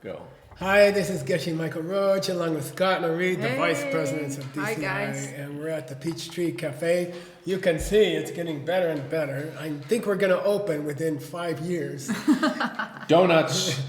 Go. Hi, this is Geshe Michael Roach, along with Scott and Reed, the Vice Presidents of DCI. Hi, guys. And we're at the Peachtree Cafe. You can see it's getting better and better. I think we're going to open within 5 years. Donuts.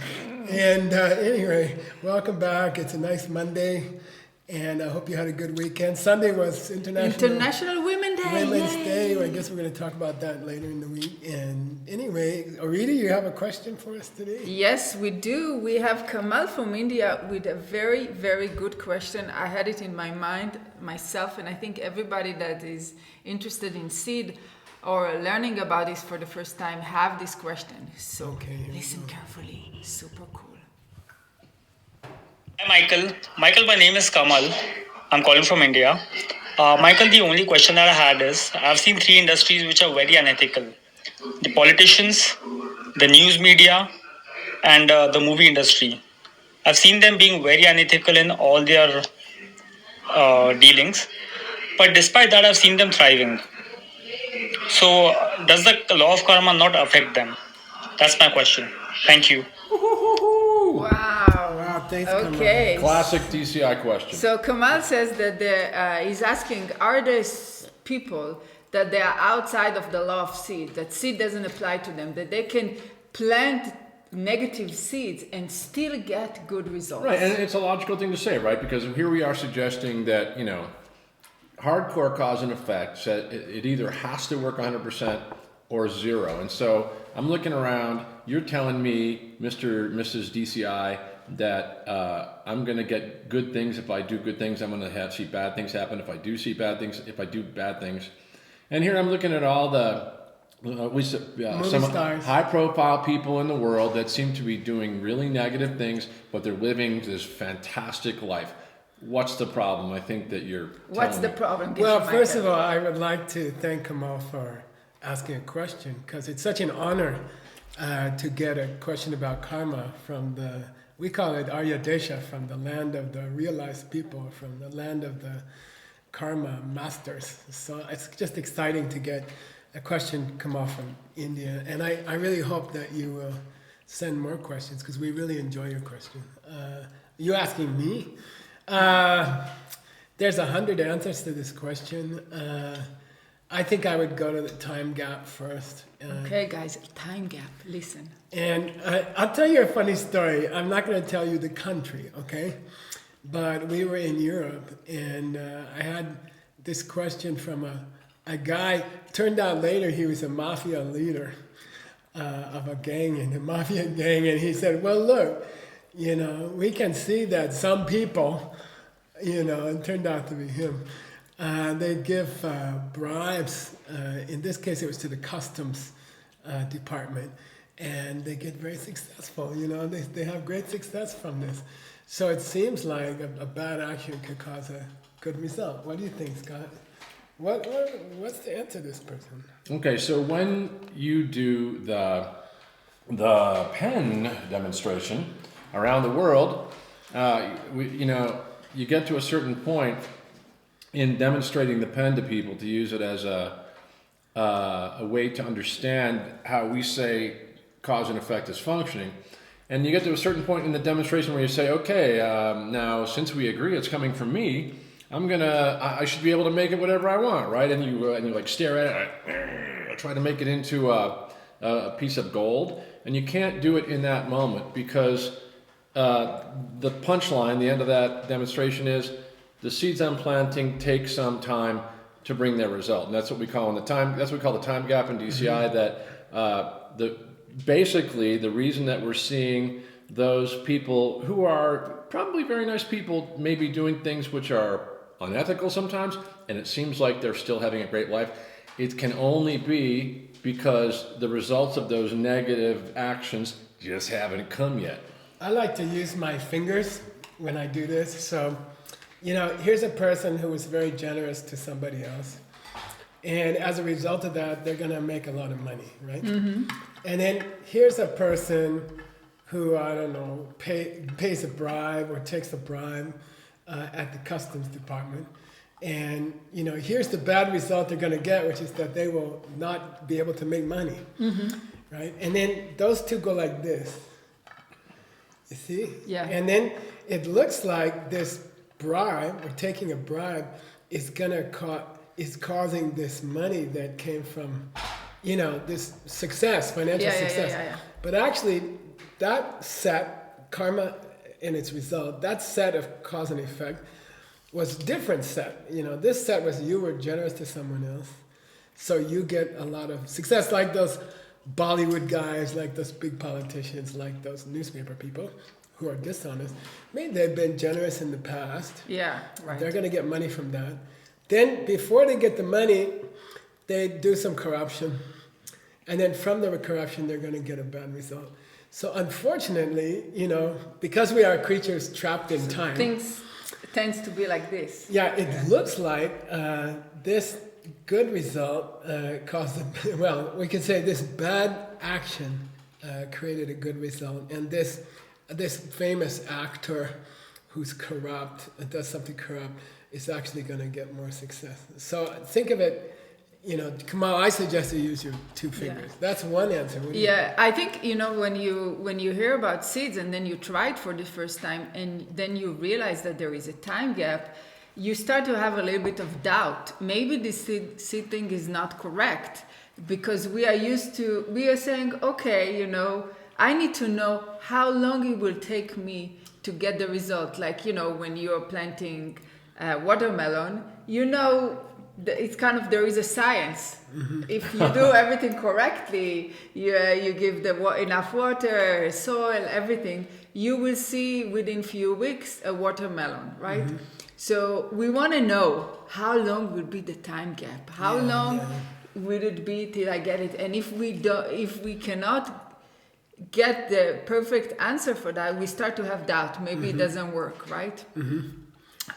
And anyway, welcome back. It's a nice Monday. And I hope you had a good weekend. Sunday was International Women's Day. Women's Yay. Day. I guess we're going to talk about that later in the week. And anyway, Arita, you have a question for us today? Yes, we do. We have Kamal from India with a very, very good question. I had it in my mind myself, and I think everybody that is interested in seed or learning about this for the first time have this question. So listen carefully. Super cool. Hi, Michael. Michael, my name is Kamal. I'm calling from India. Michael, the only question that I had is, I've seen three industries which are very unethical. The politicians, the news media, and the movie industry. I've seen them being very unethical in all their dealings. But despite that, I've seen them thriving. So, does the law of karma not affect them? That's my question. Thank you. Wow. Thanks, Okay. Classic DCI question. So Kamal says that he's asking, are there people that they are outside of the law of seed, that seed doesn't apply to them, that they can plant negative seeds and still get good results? Right, and it's a logical thing to say, right? Because here we are suggesting that, hardcore cause and effect said it either has to work 100% or zero. And so I'm looking around, you're telling me, Mr. Mrs. DCI, that I'm going to get good things if I do good things. I'm going to see bad things happen if I do see bad things, if I do bad things. And here I'm looking at all the some stars. high-profile people in the world that seem to be doing really negative things, but they're living this fantastic life. What's the problem? I think that you're What's the telling me. problem? Well, first of all, I would like to thank Kamal for asking a question, because it's such an honor to get a question about karma from we call it Arya Desha, from the land of the realized people, from the land of the karma masters. So it's just exciting to get a question come off from India. And I really hope that you will send more questions, because we really enjoy your question. You asking me? There's 100 answers to this question. I think I would go to the time gap first. Okay, guys, time gap. Listen. And I'll tell you a funny story. I'm not going to tell you the country, okay? But we were in Europe, and I had this question from a guy. Turned out later he was a mafia leader of a gang, in the mafia gang. And he said, well, look, we can see that some people, it turned out to be him, they give bribes. In this case, it was to the customs department, and they get very successful. They have great success from this. So it seems like a bad action could cause a good result. What do you think, Scott? What's the answer to this person? Okay, so when you do the pen demonstration around the world, you get to a certain point in demonstrating the pen to people, to use it as a way to understand how we say cause and effect is functioning. And you get to a certain point in the demonstration where you say, okay, now since we agree it's coming from me, I should be able to make it whatever I want, right? And you like stare at it, try to make it into a piece of gold, and you can't do it in that moment, because the punchline, the end of that demonstration is, the seeds I'm planting take some time to bring their result, and that's what we call the time gap in DCI. That basically the reason that we're seeing those people who are probably very nice people maybe doing things which are unethical sometimes, and it seems like they're still having a great life, it can only be because the results of those negative actions just haven't come yet. I like to use my fingers when I do this. So, here's a person who was very generous to somebody else. And as a result of that, they're going to make a lot of money, right? Mm-hmm. And then here's a person who, I don't know, pays a bribe or takes a bribe at the customs department. And, here's the bad result they're going to get, which is that they will not be able to make money, right? And then those two go like this. You see? Yeah. And then it looks like this bribe, or taking a bribe, is causing this money that came from, this success, financial Yeah, yeah, yeah, success. yeah, yeah. But actually, that set, karma in its result, that set of cause and effect was different set. This set was you were generous to someone else, so you get a lot of success, like those Bollywood guys, like those big politicians, like those newspaper people who are dishonest. Maybe they've been generous in the past. Yeah, right. They're going to get money from that. Then before they get the money, they do some corruption. And then from the corruption, they're going to get a bad result. So unfortunately, because we are creatures trapped in time. Things tends to be like this. Yeah, it looks like this good result caused, we could say this bad action created a good result. And this famous actor who's corrupt, does something corrupt, is actually going to get more success. So think of it, Kamal, I suggest you use your two fingers. Yeah. That's one answer. What do you Yeah, I think when you hear about seeds and then you try it for the first time and then you realize that there is a time gap, you start to have a little bit of doubt. Maybe this seed thing is not correct, because we are saying, okay, I need to know how long it will take me to get the result. Like, when you're planting watermelon, it's kind of, there is a science. Mm-hmm. If you do everything correctly, you give enough water, soil, everything, you will see within few weeks a watermelon, right? Mm-hmm. So we want to know how long will be the time gap. How long will it be till I get it? And if we cannot get the perfect answer for that, we start to have doubt. Maybe it doesn't work, right? Mm-hmm.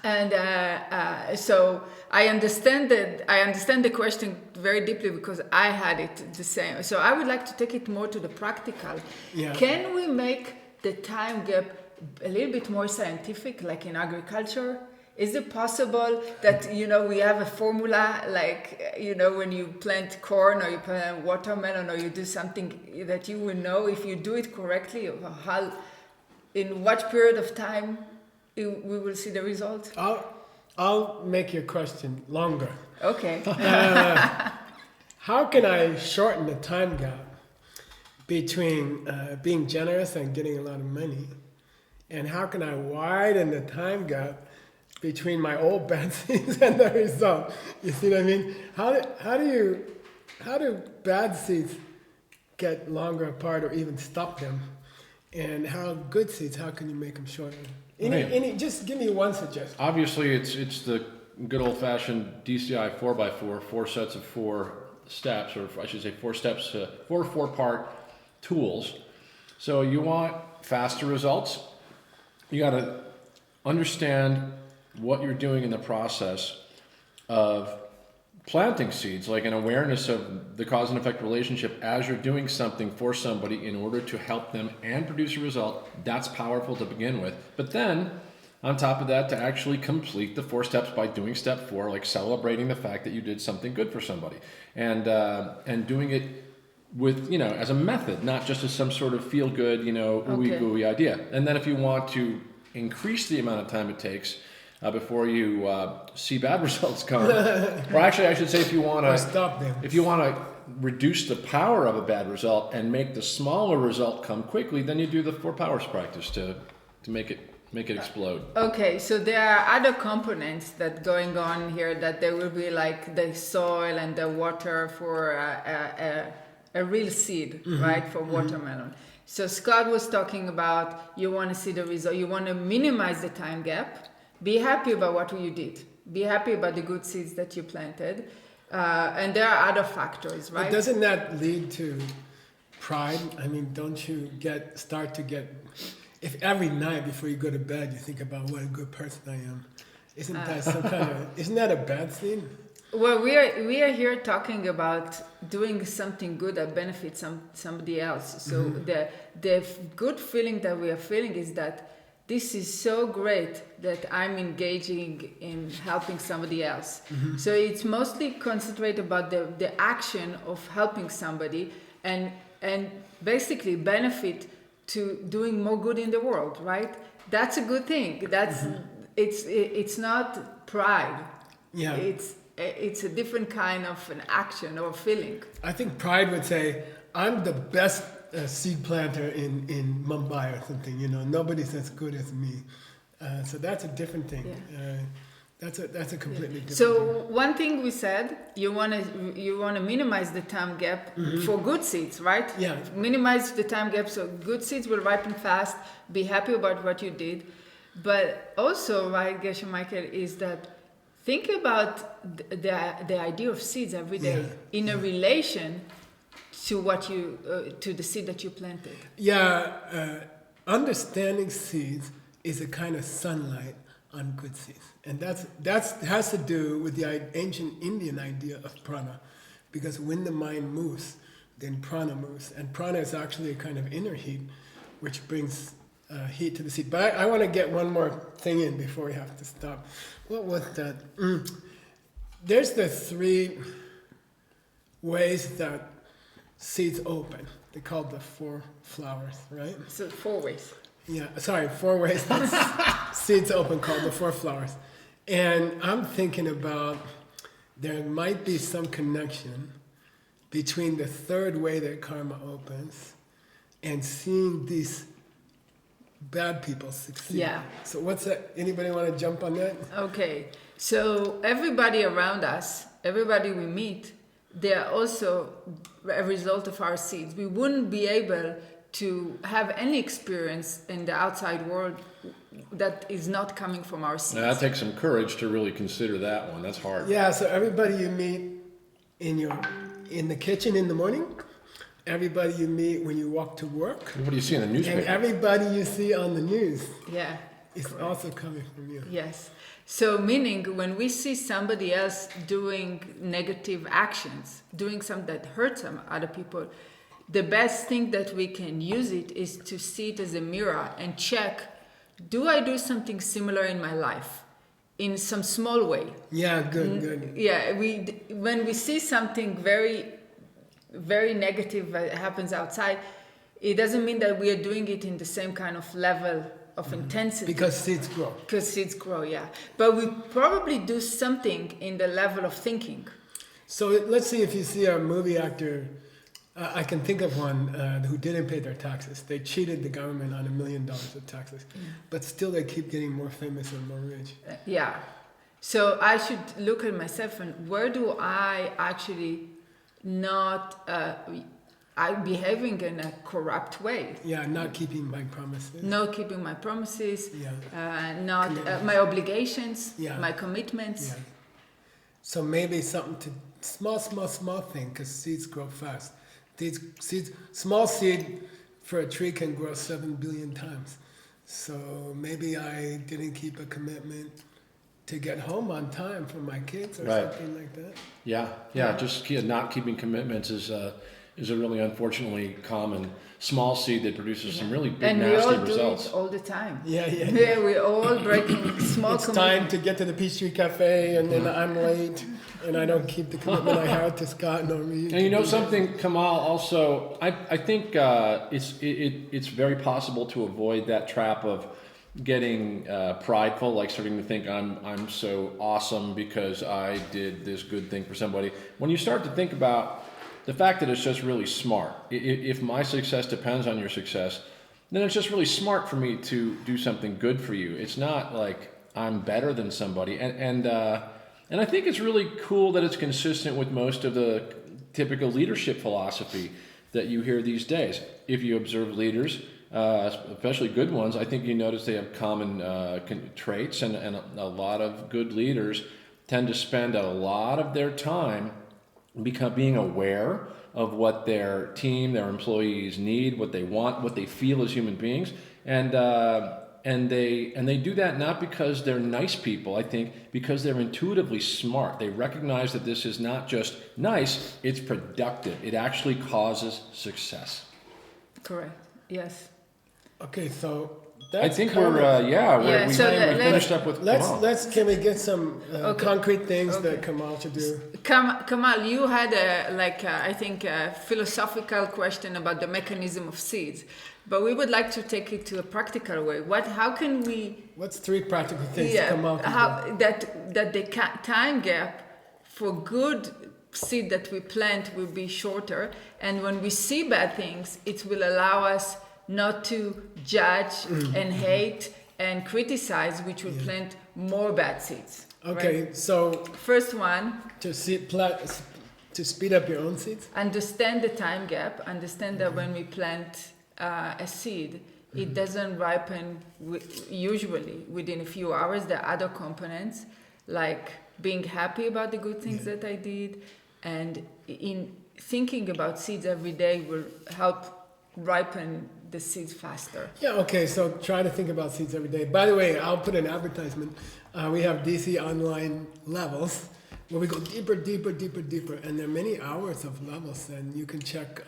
And so I understand the question very deeply, because I had it the same. So I would like to take it more to the practical. Yeah. Can we make the time gap a little bit more scientific, like in agriculture? Is it possible that, we have a formula, like, when you plant corn or you plant watermelon or you do something, that you will know if you do it correctly, in what period of time we will see the result? I'll make your question longer. Okay. How can I shorten the time gap between being generous and getting a lot of money? And how can I widen the time gap between my old bad seeds and the result? You see what I mean? How do bad seeds get longer apart, or even stop them? And how good seeds, how can you make them shorter? Just give me one suggestion. Obviously, it's the good old-fashioned DCI 4x4, 4 sets of 4 steps, or I should say 4 steps, 4 4-part tools. So you want faster results. You got to understand what you're doing in the process of planting seeds, like an awareness of the cause and effect relationship as you're doing something for somebody in order to help them and produce a result. That's powerful to begin with. But then on top of that, to actually complete the 4 steps by doing step 4, like celebrating the fact that you did something good for somebody, and doing it with, as a method, not just as some sort of feel good, ooey gooey idea. And then if you want to increase the amount of time it takes before you see bad results come, or actually I should say, if you want to stop them, if you want to reduce the power of a bad result and make the smaller result come quickly, then you do the 4 powers practice to make it explode. Okay, so there are other components that going on here, that there will be like the soil and the water for a real seed, right, for watermelon. So Scott was talking about, you want to see the result, you want to minimize the time gap. Be happy about what you did. Be happy about the good seeds that you planted. And there are other factors, right? But doesn't that lead to pride? I mean, don't you start to get, if every night before you go to bed you think about what a good person I am, isn't that a bad thing? Well, we are here talking about doing something good that benefits somebody else. So the good feeling that we are feeling is that this is so great that I'm engaging in helping somebody else. Mm-hmm. So it's mostly concentrated about the action of helping somebody and basically benefit to doing more good in the world, right? That's a good thing. That's it's not pride. Yeah. It's a different kind of an action or feeling. I think pride would say, I'm the best seed planter in Mumbai or something. Nobody's as good as me. So that's a different thing. Yeah. That's a completely different So thing. one thing we said, you wanna minimize the time gap for good seeds, right? Yeah. Minimize the time gap so good seeds will ripen fast. Be happy about what you did, but also, right, Geshe Michael, is that think about the idea of seeds every day in a relation to what you to the seed that you planted. Yeah, understanding seeds is a kind of sunlight on good seeds, and that has to do with the ancient Indian idea of prana, because when the mind moves, then prana moves, and prana is actually a kind of inner heat, which brings heat to the seed. But I want to get one more thing in before we have to stop. What was that? There's the 3 ways that seeds open. They're called the 4 flowers, right? So 4 ways. Yeah, sorry, 4 ways that seeds open, called the 4 flowers. And I'm thinking about there might be some connection between the 3rd way that karma opens and seeing these bad people succeed. Yeah. So what's that? Anybody want to jump on that? Okay, so everybody around us, everybody we meet, they are also a result of our seeds. We wouldn't be able to have any experience in the outside world that is not coming from our seeds. Now, that takes some courage to really consider that one. That's hard. Yeah, so everybody you meet in the kitchen in the morning, everybody you meet when you walk to work, What do you see in the newspaper? and everybody you see on the news Yeah. is also coming from you. Yes. So meaning when we see somebody else doing negative actions, doing something that hurts some other people, the best thing that we can use it is to see it as a mirror and check, do I do something similar in my life in some small way? Yeah, good. Yeah, when we see something very, very negative that happens outside, it doesn't mean that we are doing it in the same kind of level of intensity. Because seeds grow. Because seeds grow, yeah. But we probably do something in the level of thinking. So let's see if you see a movie actor. I can think of one who didn't pay their taxes. They cheated the government on $1 million of taxes, but still they keep getting more famous and more rich. Yeah. So I should look at myself and where do I actually not I'm behaving in a corrupt way. Yeah, not keeping my promises. Not keeping my promises, Yeah. not my obligations, Yeah. my commitments. Yeah. So maybe something to small thing, because seeds grow fast. Small seed for a tree can grow 7 billion times. So maybe I didn't keep a commitment to get home on time for my kids or Right. something like that. Yeah. Just not keeping commitments is a really unfortunately common small seed that produces some really big And we nasty all results. do it all the time. Yeah. Yeah, we're all breaking small It's time commitments. to get to the Peachtree Cafe, and then I'm late, and I don't keep the commitment I had to Scott and Marie. And you know something, Kamal, also, I think it's very possible to avoid that trap of getting prideful, like starting to think I'm so awesome because I did this good thing for somebody. When you start to think about the fact that it's just really smart, if my success depends on your success, then it's just really smart for me to do something good for you. It's not like I'm better than somebody. And I think it's really cool that it's consistent with most of the typical leadership philosophy that you hear these days. If you observe leaders, especially good ones, I think you notice they have common traits, and a lot of good leaders tend to spend a lot of their time being aware of what their team, their employees need, what they want, what they feel as human beings, and they do that not because they're nice people. I think because they're intuitively smart. They recognize that this is not just nice; it's productive. It actually causes success. Correct. Yes. Okay, so I think we're Yeah, we so finished up with Kamal. Can we get some concrete things that Kamal should do? Kamal, you had I think a philosophical question about the mechanism of seeds, but we would like to take it to a practical way. How can we? What's 3 practical things Yeah, Kamal can do? that the time gap for good seed that we plant will be shorter, and when we see bad things, it will allow us not to judge and hate and criticize, which will plant more bad seeds. Okay, right? so First one, to speed up your own seeds? understand the time gap. Understand that when we plant a seed, it doesn't ripen usually within a few hours. There are other components like being happy about the good things that I did, and in thinking about seeds every day will help ripen the seeds faster. Yeah, okay, so try to think about seeds every day. By the way, I'll put an advertisement. We have DC online levels where we go deeper, and there are many hours of levels, and you can check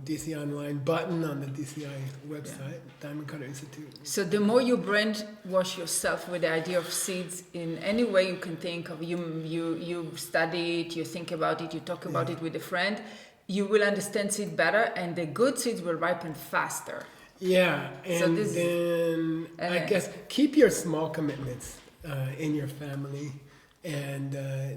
DC online button on the DCI website, Diamond Cutter Institute. So the more you brainwash yourself with the idea of seeds in any way you can think of, you study it, you think about it, you talk about it with a friend, you will understand seed better, and the good seeds will ripen faster. Yeah, and So then I guess keep your small commitments in your family, and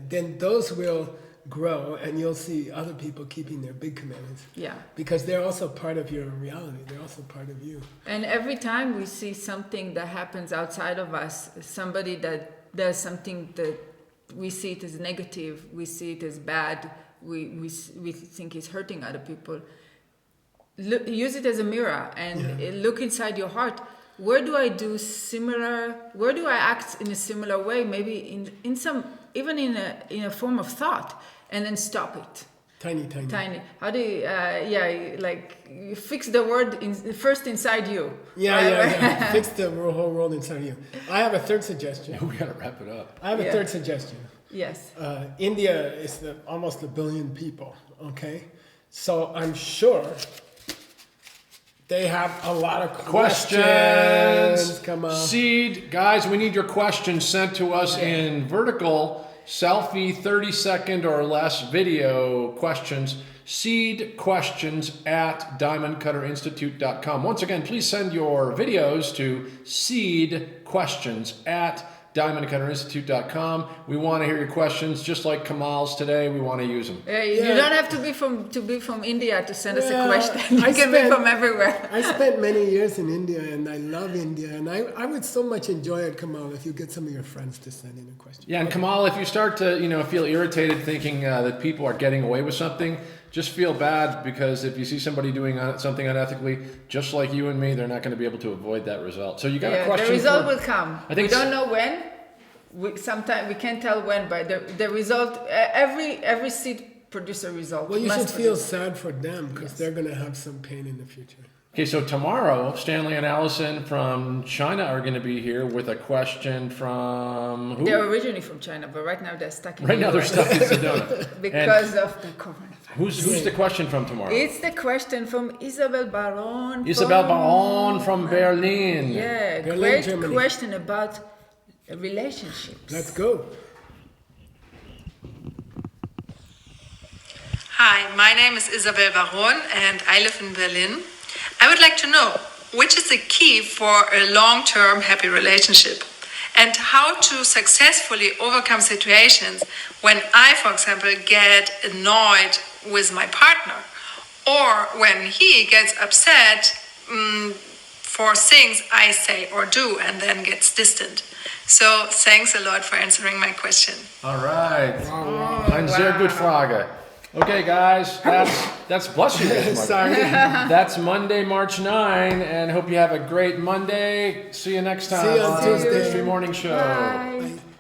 then those will grow, and you'll see other people keeping their big commitments. Yeah. Because they're also part of your reality. They're also part of you. And every time we see something that happens outside of us, somebody that does something that we see it as negative, we see it as bad, we think it's hurting other people, use it as a mirror and look inside your heart. Where do I do similar? Where do I act in a similar way? Maybe in some, even in a form of thought, and then stop it. Tiny. How do you? You fix the word first inside you. Yeah. Fix the whole world inside of you. I have a third suggestion. We gotta wrap it up. I have a third suggestion. Yes. India is almost 1 billion people. Okay, so I'm sure they have a lot of questions. Come on. Seed, guys, we need your questions sent to us in vertical, selfie, 30-second or less video questions. Seed questions at diamondcutterinstitute.com. Once again, please send your videos to seed questions at diamondcutterinstitute.com. We want to hear your questions, just like Kamal's today. We want to use them. You don't have to be from India to send us a question. You can be from everywhere. I spent many years in India, and I love India, and I would so much enjoy it, Kamal, if you get some of your friends to send in a question. Yeah, and Kamal, if you start to feel irritated thinking that people are getting away with something, just feel bad, because if you see somebody doing something unethically, just like you and me, they're not going to be able to avoid that result. So you got a question? The result will come. I think we don't know when. Sometimes we can't tell when, but the result. Every seed produces a result. Well, you should feel sad for them, because they're going to have some pain in the future. Okay, so tomorrow, Stanley and Allison from China are going to be here with a question from who? They're originally from China, but right now they're stuck in Right now they're US. stuck in Sedona. Because of the coronavirus. Who's the question from tomorrow? It's the question from Isabel Baron. Isabel Baron from Berlin. Yeah, Berlin, great Germany. question about relationships. Let's go. Hi, my name is Isabel Baron and I live in Berlin. I would like to know, which is the key for a long-term happy relationship, and how to successfully overcome situations when I, for example, get annoyed with my partner, or when he gets upset for things I say or do and then gets distant. So thanks a lot for answering my question. All right. Eine sehr gute Frage. Okay, guys, that's bless you. Sorry. That's Monday, March 9, and hope you have a great Monday. See you next time See you on Tuesday. Mystery Morning Show. Bye.